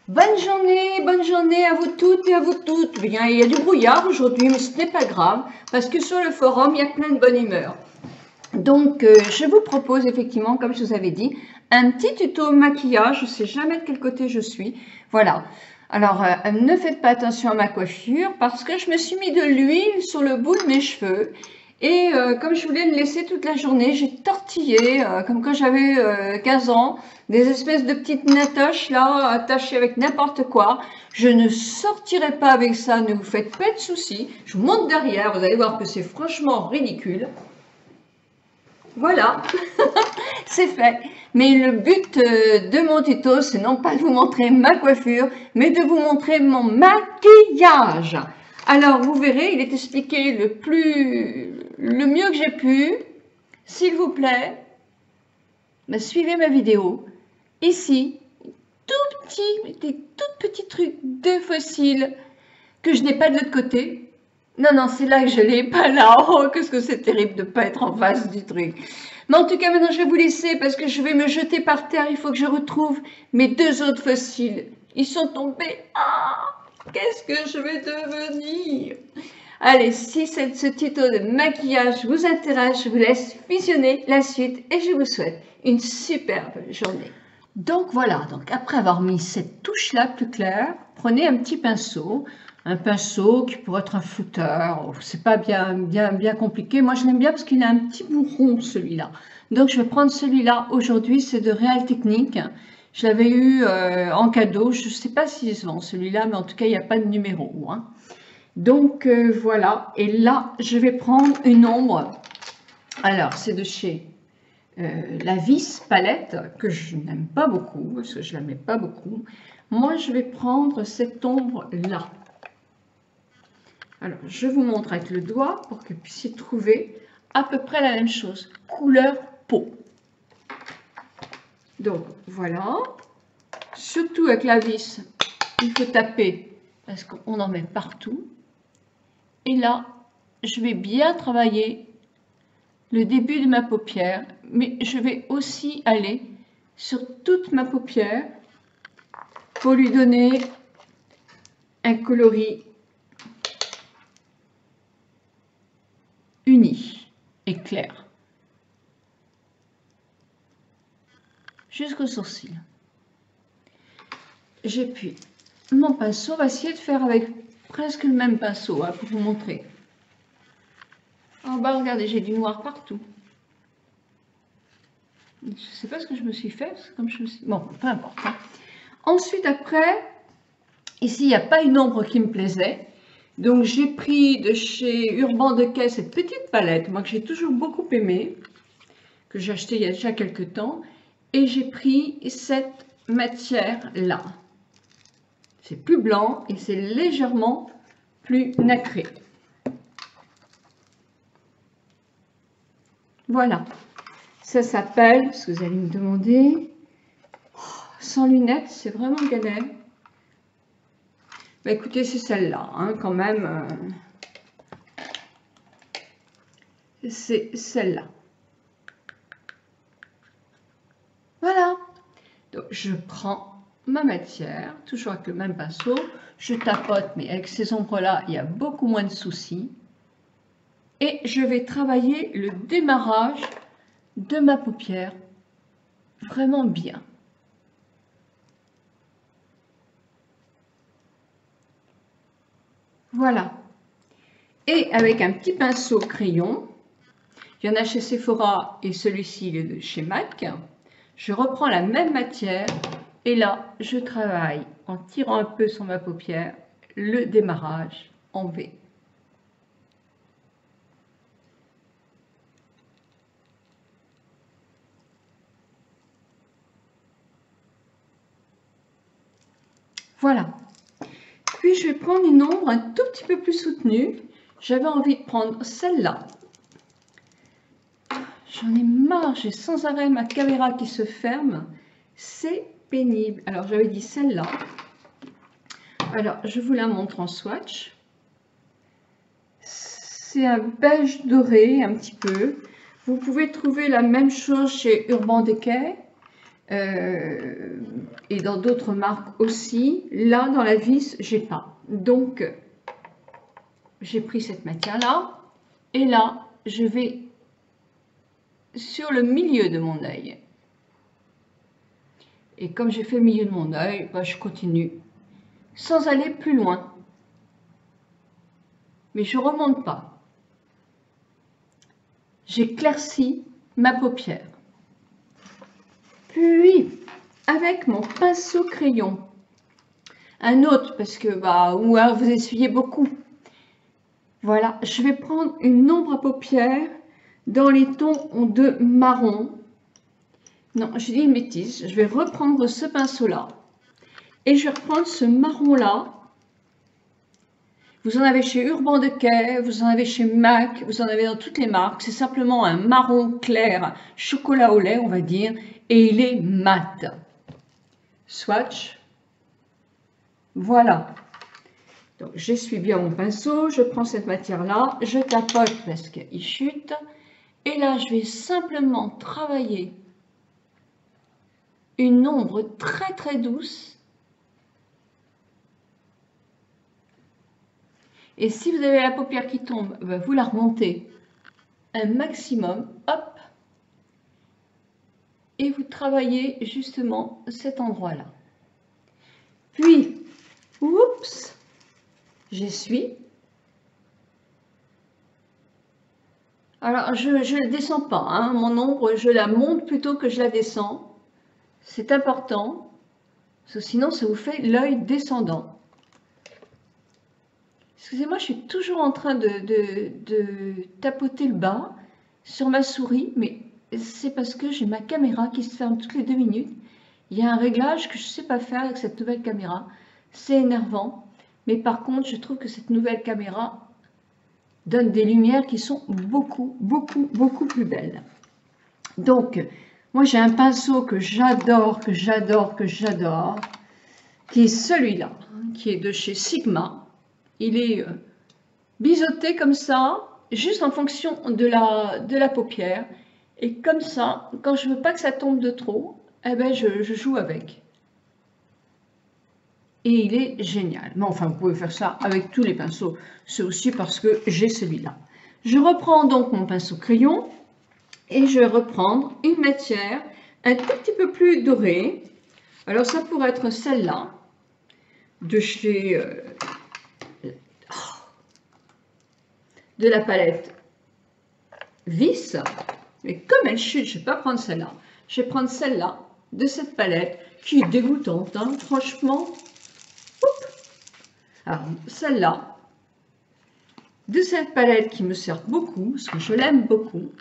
bonne journée à vous toutes et à vous toutes. Bien, il y a du brouillard aujourd'hui, mais ce n'est pas grave, parce que sur le forum, il y a plein de bonne humeur. Donc, je vous propose effectivement, comme je vous avais dit, un petit tuto maquillage. Je ne sais jamais de quel côté je suis. Voilà. Alors, ne faites pas attention à ma coiffure, parce que je me suis mis de l'huile sur le bout de mes cheveux. Et comme je voulais le laisser toute la journée, j'ai tortillé, comme quand j'avais 15 ans, des espèces de petites natoches là, attachées avec n'importe quoi. Je ne sortirai pas avec ça, ne vous faites pas de soucis. Je vous montre derrière, vous allez voir que c'est franchement ridicule. Voilà, c'est fait. Mais le but de mon tuto, c'est non pas de vous montrer ma coiffure, mais de vous montrer mon maquillage. Alors, vous verrez, il est expliqué le mieux que j'ai pu. S'il vous plaît, suivez ma vidéo. Ici, des tout petits trucs de fossiles que je n'ai pas de l'autre côté. Non, non, c'est là que je l'ai, pas là. Oh, qu'est-ce que c'est terrible de ne pas être en face du truc. Mais en tout cas, maintenant, je vais vous laisser parce que je vais me jeter par terre. Il faut que je retrouve mes deux autres fossiles. Ils sont tombés. Ah, qu'est-ce que je vais devenir? Allez, si ce tuto de maquillage vous intéresse, je vous laisse visionner la suite et je vous souhaite une superbe journée. Donc voilà, donc après avoir mis cette touche-là plus claire, prenez un petit pinceau. Un pinceau qui pourrait être un flouteur, c'est pas bien compliqué. Moi, je l'aime bien parce qu'il a un petit bout rond, celui-là. Donc, je vais prendre celui-là aujourd'hui. C'est de Real Technique. Je l'avais eu en cadeau. Je ne sais pas s'il se vend celui-là, mais en tout cas, il n'y a pas de numéro. Hein. Donc, voilà. Et là, je vais prendre une ombre. Alors, c'est de chez la Vis Palette, que je n'aime pas beaucoup, parce que je ne la mets pas beaucoup. Moi, je vais prendre cette ombre-là. Alors, je vous montre avec le doigt pour que vous puissiez trouver à peu près la même chose. Couleur peau. Donc, voilà. Surtout avec la vis, il faut taper parce qu'on en met partout. Et là, je vais bien travailler le début de ma paupière, mais je vais aussi aller sur toute ma paupière pour lui donner un coloris uni et clair. Jusqu'au sourcil. J'appuie mon pinceau. On va essayer de faire avec presque le même pinceau hein, pour vous montrer. En bas, regardez, j'ai du noir partout. Je ne sais pas ce que je me suis fait. Comme je me suis... Bon, peu importe. Hein. Ensuite, après, ici, il n'y a pas une ombre qui me plaisait. Donc, j'ai pris de chez Urban Decay cette petite palette, moi que j'ai toujours beaucoup aimée, que j'ai acheté il y a déjà quelques temps. Et j'ai pris cette matière-là. C'est plus blanc et c'est légèrement plus nacré. Voilà. Ça s'appelle, ce que vous allez me demander, sans lunettes, c'est vraiment galère. Bah, écoutez, c'est celle-là, hein, quand même. C'est celle-là. Voilà. Donc, je prends ma matière, toujours avec le même pinceau. Je tapote, mais avec ces ombres-là, il y a beaucoup moins de soucis. Et je vais travailler le démarrage de ma paupière vraiment bien. Voilà. Et avec un petit pinceau crayon, il y en a chez Sephora et celui-ci il est de chez MAC, je reprends la même matière et là je travaille en tirant un peu sur ma paupière le démarrage en V. Voilà. Puis je vais prendre une ombre un tout petit peu plus soutenue. J'avais envie de prendre celle-là. J'en ai marre, j'ai sans arrêt ma caméra qui se ferme. C'est pénible. Alors j'avais dit celle-là. Alors je vous la montre en swatch. C'est un beige doré un petit peu. Vous pouvez trouver la même chose chez Urban Decay. et dans d'autres marques aussi. Là, dans la vis, j'ai pas. Donc, j'ai pris cette matière-là, et là, je vais sur le milieu de mon œil. Et comme j'ai fait le milieu de mon œil, bah, je continue sans aller plus loin. Mais je ne remonte pas. J'éclaircis ma paupière. Puis, avec mon pinceau crayon, un autre, parce que bah, ou alors vous essuyez beaucoup. Voilà, je vais prendre une ombre à paupières dans les tons de marron. Non, je dis une bêtise. Je vais reprendre ce pinceau-là et je vais reprendre ce marron-là. Vous en avez chez Urban Decay, vous en avez chez MAC, vous en avez dans toutes les marques. C'est simplement un marron clair, chocolat au lait, on va dire, et il est mat. Swatch. Voilà. Donc, j'essuie bien mon pinceau, je prends cette matière-là, je tapote parce qu'il chute. Et là, je vais simplement travailler une ombre très très douce. Et si vous avez la paupière qui tombe, vous la remontez un maximum, hop, et vous travaillez justement cet endroit-là. Puis, oups, j'essuie. Alors, je ne descends pas, hein, mon ombre, je la monte plutôt que je la descends. C'est important, parce que sinon ça vous fait l'œil descendant. Excusez-moi, je suis toujours en train de tapoter le bas sur ma souris, mais c'est parce que j'ai ma caméra qui se ferme toutes les 2 minutes. Il y a un réglage que je ne sais pas faire avec cette nouvelle caméra. C'est énervant, mais par contre, je trouve que cette nouvelle caméra donne des lumières qui sont beaucoup plus belles. Donc, moi j'ai un pinceau que j'adore, qui est celui-là, qui est de chez Sigma. Il est biseauté comme ça, juste en fonction de la paupière. Et comme ça, quand je ne veux pas que ça tombe de trop, eh ben je joue avec. Et il est génial. Mais enfin, vous pouvez faire ça avec tous les pinceaux. C'est aussi parce que j'ai celui-là. Je reprends donc mon pinceau crayon et je vais reprendre une matière un tout petit peu plus dorée. Alors, ça pourrait être celle-là, de chez... de la palette Vis, mais comme elle chute, je ne vais pas prendre celle-là. Je vais prendre celle-là de cette palette qui est dégoûtante, hein, franchement. Alors, celle-là de cette palette qui me sert beaucoup, parce que je l'aime beaucoup.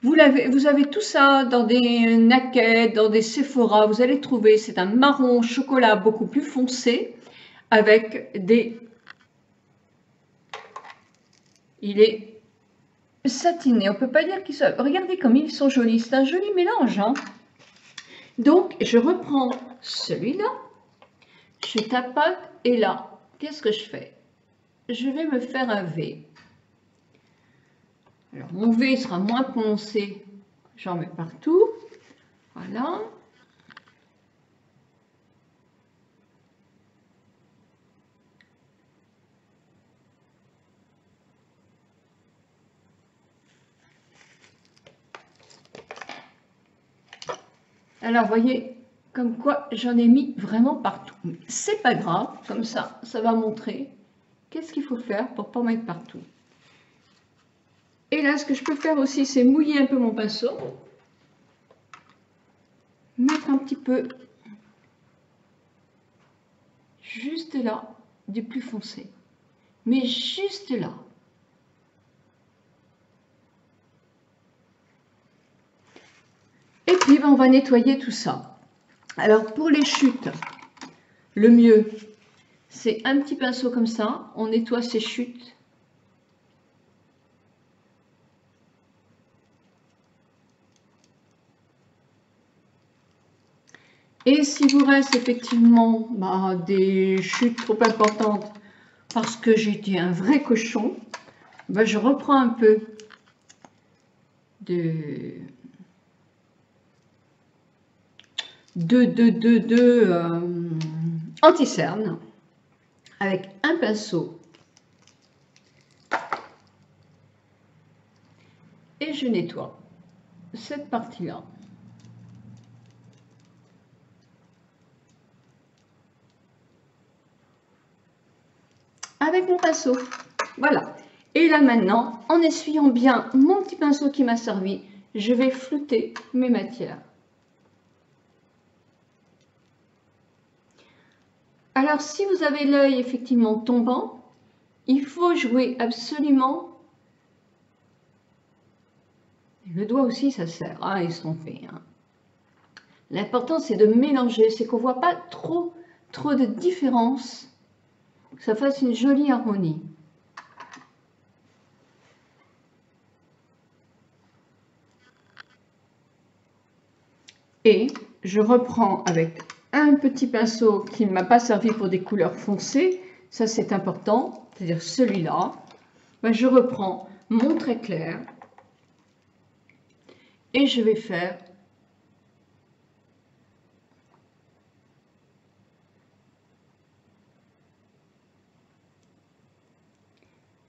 Vous avez tout ça dans des Naked, dans des Sephora, vous allez trouver, c'est un marron chocolat beaucoup plus foncé avec des... Il est satiné, on ne peut pas dire qu'ils sont... Regardez comme ils sont jolis, c'est un joli mélange. Hein. Donc, je reprends celui-là, je tapote et là, qu'est-ce que je fais? Je vais me faire un V. Alors, mon V sera moins prononcé, j'en mets partout. Voilà. Alors, vous voyez, comme quoi j'en ai mis vraiment partout. C'est pas grave, comme ça, ça va montrer qu'est-ce qu'il faut faire pour ne pas mettre partout. Et là, ce que je peux faire aussi, c'est mouiller un peu mon pinceau. Mettre un petit peu juste là, du plus foncé. Mais juste là. Et puis, on va nettoyer tout ça. Alors, pour les chutes, le mieux, c'est un petit pinceau comme ça. On nettoie ces chutes. Et s'il vous reste effectivement des chutes trop importantes parce que j'ai été un vrai cochon, je reprends un peu de anti-cerne avec un pinceau et je nettoie cette partie-là. Avec mon pinceau. Voilà. Et là maintenant, en essuyant bien mon petit pinceau qui m'a servi, je vais flouter mes matières. Alors si vous avez l'œil effectivement tombant, il faut jouer absolument. Le doigt aussi ça sert à estomper. L'important c'est de mélanger, c'est qu'on ne voit pas trop de différence, que ça fasse une jolie harmonie. Et je reprends avec un petit pinceau qui ne m'a pas servi pour des couleurs foncées, ça c'est important, c'est-à-dire celui-là. Ben, je reprends mon trait clair et je vais faire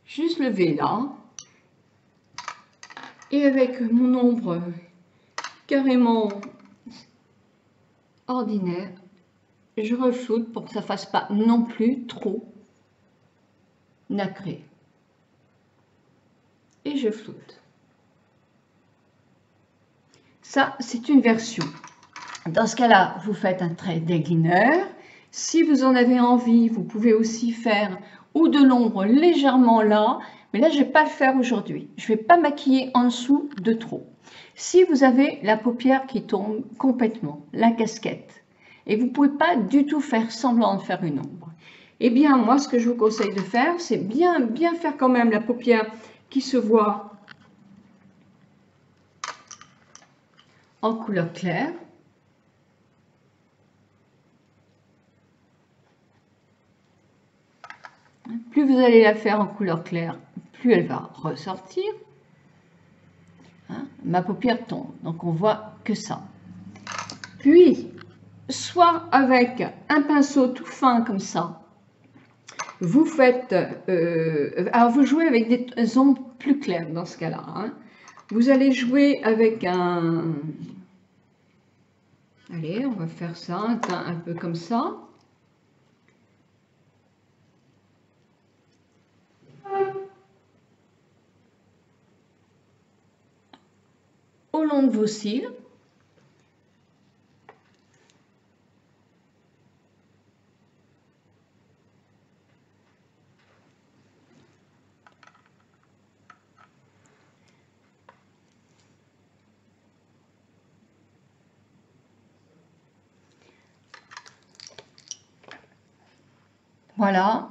juste le V là, et avec mon ombre carrément ordinaire, je refloute pour que ça ne fasse pas non plus trop nacré. Et je floute. Ça, c'est une version. Dans ce cas-là, vous faites un trait déglineur. Si vous en avez envie, vous pouvez aussi faire ou de l'ombre légèrement là, mais là, je ne vais pas le faire aujourd'hui. Je ne vais pas maquiller en dessous de trop. Si vous avez la paupière qui tombe complètement, la casquette, et vous ne pouvez pas du tout faire semblant de faire une ombre, eh bien, moi, ce que je vous conseille de faire, c'est bien faire quand même la paupière qui se voit en couleur claire. Plus vous allez la faire en couleur claire, plus elle va ressortir. Ma paupière tombe, donc on voit que ça. Puis, soit avec un pinceau tout fin comme ça, vous faites, alors vous jouez avec des ombres plus claires dans ce cas-là. Vous allez jouer avec un, allez, on va faire ça, un peu comme ça. Au long de vos cils. Voilà.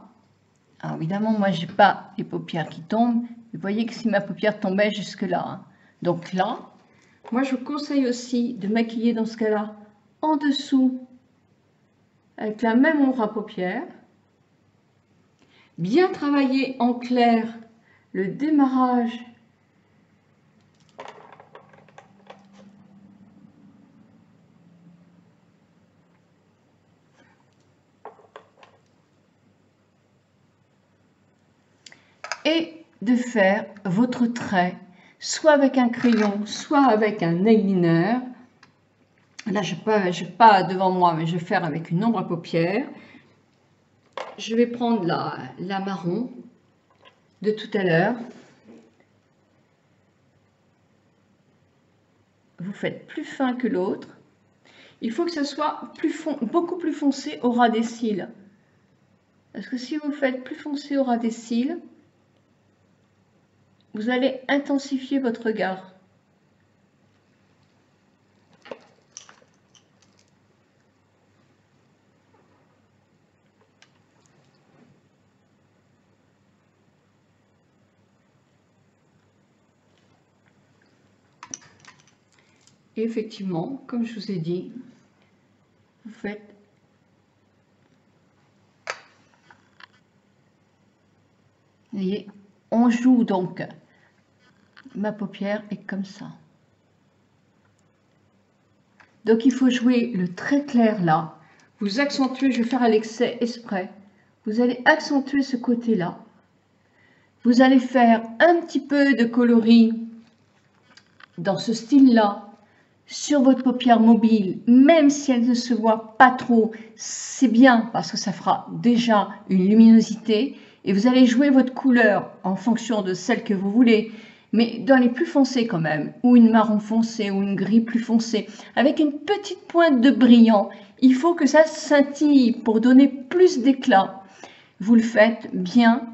Alors évidemment, moi, j'ai pas les paupières qui tombent. Vous voyez que si ma paupière tombait jusque là, donc là, moi, je vous conseille aussi de maquiller dans ce cas-là en dessous avec la même ombre à paupières. Bien travailler en clair le démarrage et de faire votre trait soit avec un crayon, soit avec un eyeliner. Là, je n'ai pas devant moi, mais je vais faire avec une ombre à paupières. Je vais prendre la marron de tout à l'heure. Vous faites plus fin que l'autre. Il faut que ça soit beaucoup plus foncé au ras des cils. Parce que si vous le faites plus foncé au ras des cils, vous allez intensifier votre regard. Et effectivement, comme je vous ai dit, vous faites vous voyez, on joue donc, ma paupière est comme ça. Donc il faut jouer le très clair là. Vous accentuez, je vais faire à l'excès exprès. Vous allez accentuer ce côté-là. Vous allez faire un petit peu de coloris dans ce style-là sur votre paupière mobile, même si elle ne se voit pas trop, c'est bien parce que ça fera déjà une luminosité et vous allez jouer votre couleur en fonction de celle que vous voulez, mais dans les plus foncés quand même, ou une marron foncé ou une gris plus foncé, avec une petite pointe de brillant. Il faut que ça scintille pour donner plus d'éclat. Vous le faites bien,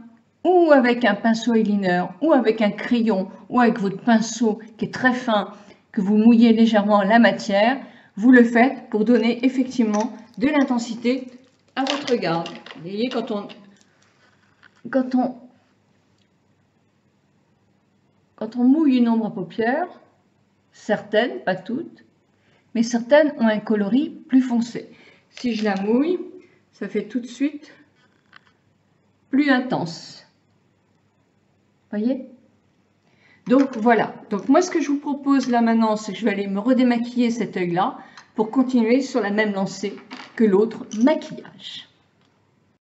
ou avec un pinceau eyeliner, ou avec un crayon, ou avec votre pinceau qui est très fin, que vous mouillez légèrement la matière, vous le faites pour donner effectivement de l'intensité à votre regard. Vous voyez, quand on mouille une ombre à paupières, certaines, pas toutes, mais certaines ont un coloris plus foncé. Si je la mouille, ça fait tout de suite plus intense. Voyez? Donc voilà, donc moi ce que je vous propose là maintenant, c'est que je vais aller me redémaquiller cet œil là pour continuer sur la même lancée que l'autre maquillage.